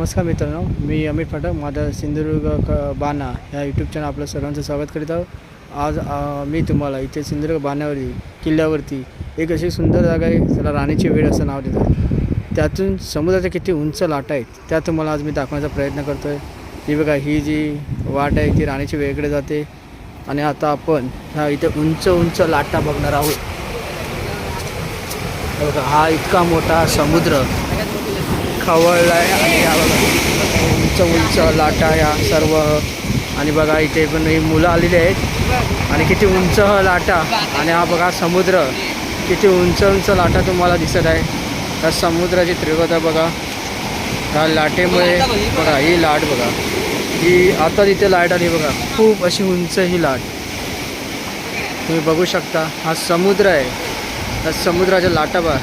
नमस्कार मित्रांनो, मी अमित फाटक. माझा सिंधुदुर्ग बाणा ह्या यूट्यूब चॅनल आपलं सर्वांचं स्वागत करीत आहोत. आज मी तुम्हाला इथे सिंधुदुर्ग बाणावरती किल्ल्यावरती एक अशी सुंदर जागा आहे, त्याला राणीची वेळ असं नाव देतात. त्यातून समुद्राच्या किती उंच लाटा आहेत त्या तुम्हाला आज मी दाखवण्याचा प्रयत्न करतो आहे. ही बघा, ही जी वाट आहे ती राणीची वेळकडे जाते आणि आता आपण ह्या इथे उंच उंच लाटा बघणार आहोत. बघा, हा इतका मोठा समुद्र खवळला आहे आणि या बघा उंच उंच लाटा या सर्व. आणि बघा इथे पण ही मुलं आलेली आहेत आणि किती उंच लाटा. आणि हा बघा समुद्र, किती उंच उंच लाटा तुम्हाला दिसत आहे. त्या समुद्राची तीव्रता बघा, ह्या लाटेमुळे बघा. ही लाट बघा, ही आता तिथे लाट आली बघा, खूप अशी उंच ही लाट तुम्ही बघू शकता. हा समुद्र आहे, त्या समुद्राच्या लाटा बघा